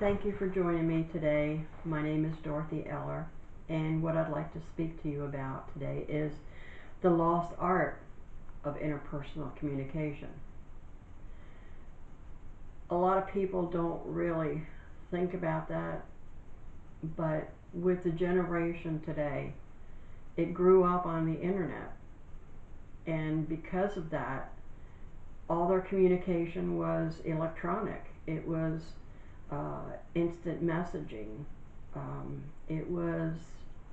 Thank you for joining me today. My name is Dorothy Eller, and what I'd like to speak to you about today is the lost art of interpersonal communication. A lot of people don't really think about that, but with the generation today, it grew up on the internet, and because of that, all their communication was electronic. It was instant messaging. It was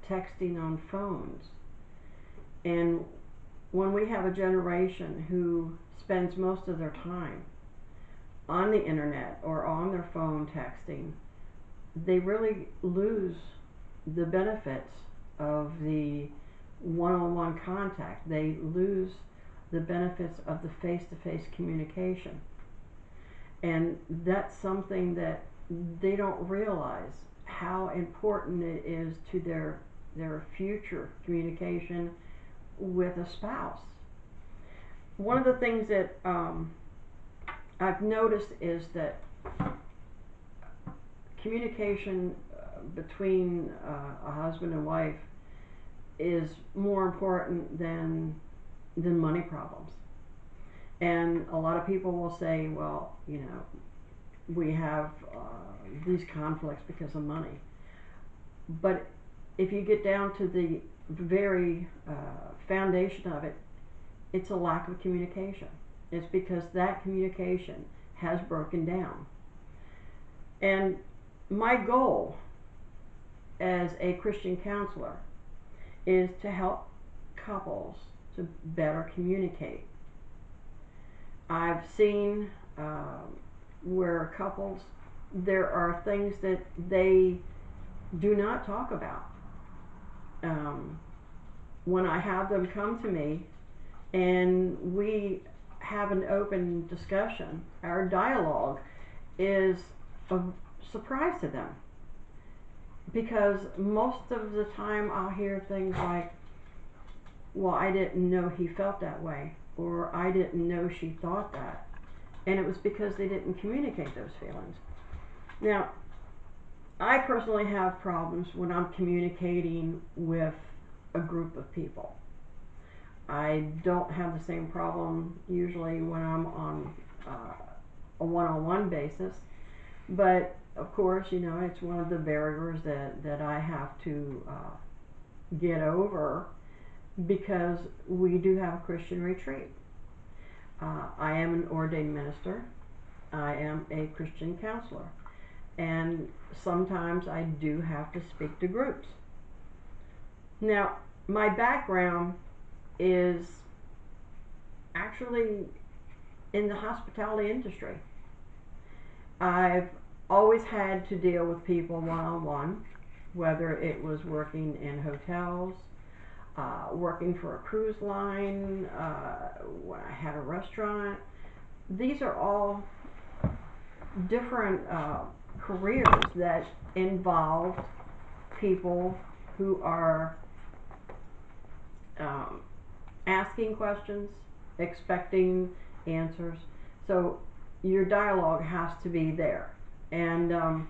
texting on phones. And when we have a generation who spends most of their time on the internet or on their phone texting, they really lose the benefits of the one-on-one contact. They lose the benefits of the face-to-face communication. And that's something that they don't realize how important it is to their future communication with a spouse. One of the things that I've noticed is that communication between a husband and wife is more important than money problems. And a lot of people will say, well, we have these conflicts because of money. But if you get down to the very foundation of it, it's a lack of communication. It's because that communication has broken down. And my goal as a Christian counselor is to help couples to better communicate. I've seen where couples, there are things that they do not talk about. When I have them come to me and we have an open discussion, our dialogue is a surprise to them. Because most of the time I'll hear things like, well, I didn't know he felt that way, or I didn't know she thought that. And it was because they didn't communicate those feelings. Now, I personally have problems when I'm communicating with a group of people. I don't have the same problem usually when I'm on a one-on-one basis, but of course, it's one of the barriers that I have to get over, because we do have a Christian retreat. I am an ordained minister. I am a Christian counselor. And sometimes I do have to speak to groups. Now, my background is actually in the hospitality industry. I've always had to deal with people one-on-one, whether it was working in hotels, working for a cruise line, when I had a restaurant. These are all different careers that involve people who are asking questions, expecting answers. So your dialogue has to be there. And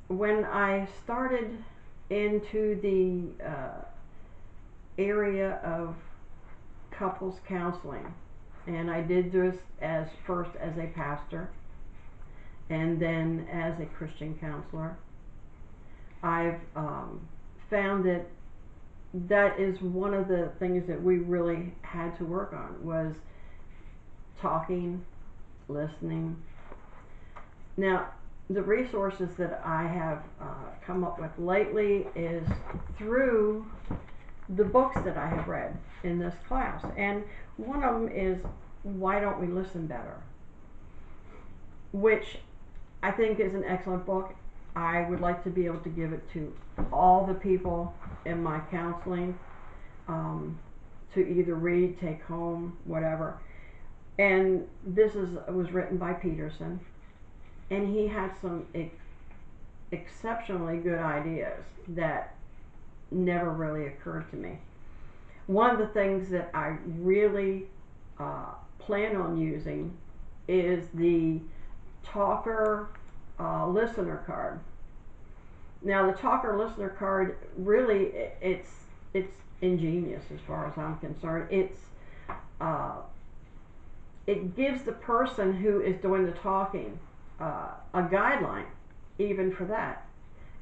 when I started into the area of couples counseling, and I did this first as a pastor and then as a Christian counselor, I've found that is one of the things that we really had to work on, was talking, listening. Now, the resources that I have come up with lately is through the books that I have read in this class. And one of them is Why Don't We Listen Better?, which I think is an excellent book. I would like to be able to give it to all the people in my counseling to either read, take home, whatever. And this was written by Peterson, and he had some exceptionally good ideas that never really occurred to me. One of the things that I really plan on using is the talker listener card. Now the talker listener card really it's ingenious as far as I'm concerned. It gives the person who is doing the talking a guideline even for that.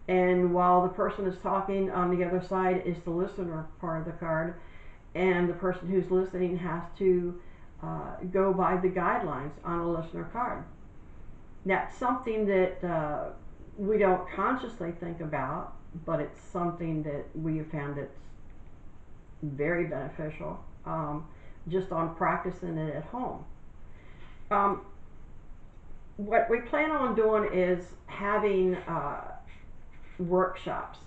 And while the person is talking, on the other side is the listener part of the card, and the person who's listening has to go by the guidelines on a listener card. That's something that we don't consciously think about, but it's something that we have found that's very beneficial, just on practicing it at home. What we plan on doing is having workshops.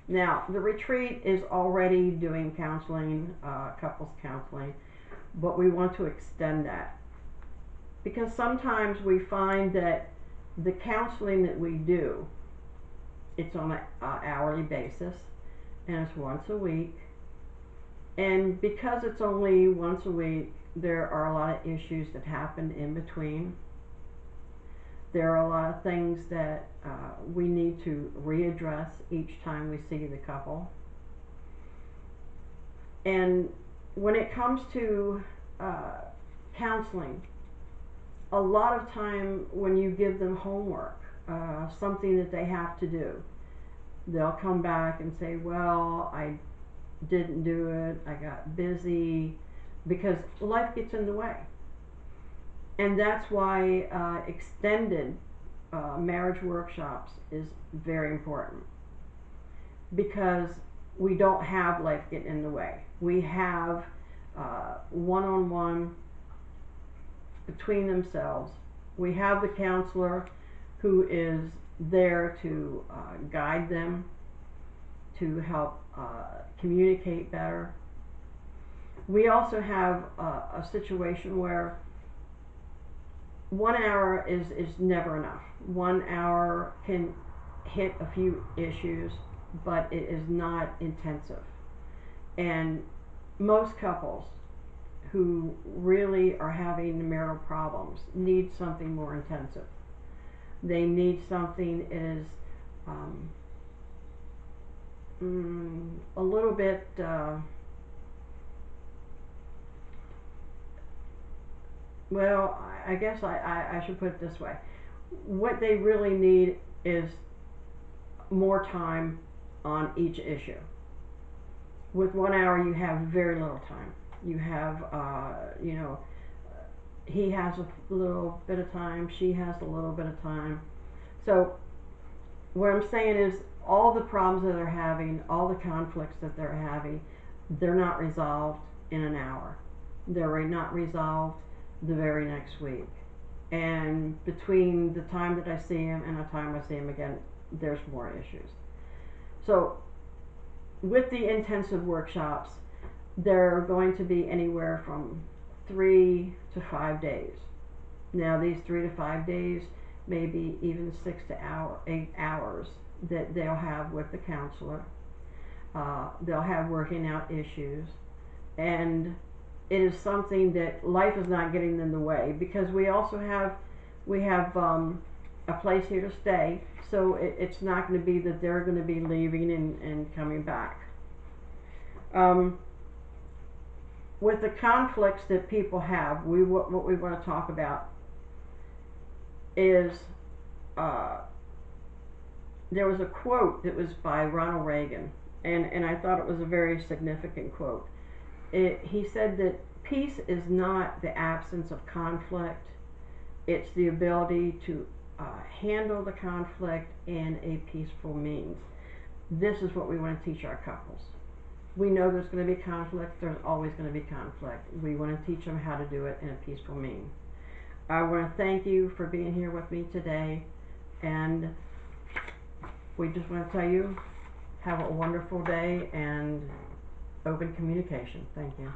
Now, the retreat is already doing counseling, couples counseling, but we want to extend that, because sometimes we find that the counseling that we do, it's on an hourly basis, and it's once a week, and because it's only once a week, there are a lot of issues that happen in between. There are a lot of things that we need to readdress each time we see the couple. And when it comes to counseling, a lot of time when you give them homework, something that they have to do, they'll come back and say, well, I didn't do it, I got busy, because life gets in the way. And that's why extended marriage workshops is very important, because we don't have life get in the way. We have one-on-one between themselves. We have the counselor who is there to guide them, to help communicate better. We also have a situation where 1 hour is never enough. 1 hour can hit a few issues, but it is not intensive. And most couples who really are having marital problems need something more intensive. They need something that is a little bit well, I guess I should put it this way. What they really need is more time on each issue. With 1 hour, you have very little time. You have, he has a little bit of time, she has a little bit of time. So what I'm saying is, all the problems that they're having, all the conflicts that they're having, they're not resolved in an hour. They're not resolved the very next week. And between the time that I see him and the time I see him again, there's more issues. So with the intensive workshops, they're going to be anywhere from 3 to 5 days. Now these 3 to 5 days, maybe even 6 to 8 hours that they'll have with the counselor. They'll have working out issues, and it is something that life is not getting in the way, because we also have a place here to stay, so it's not going to be that they're going to be leaving and coming back. With the conflicts that people have, what we want to talk about is there was a quote that was by Ronald Reagan, and I thought it was a very significant quote. He said that peace is not the absence of conflict, it's the ability to handle the conflict in a peaceful means. This is what we want to teach our couples. We know there's going to be conflict, there's always going to be conflict. We want to teach them how to do it in a peaceful means. I want to thank you for being here with me today, and we just want to tell you, have a wonderful day and open communication. Thank you.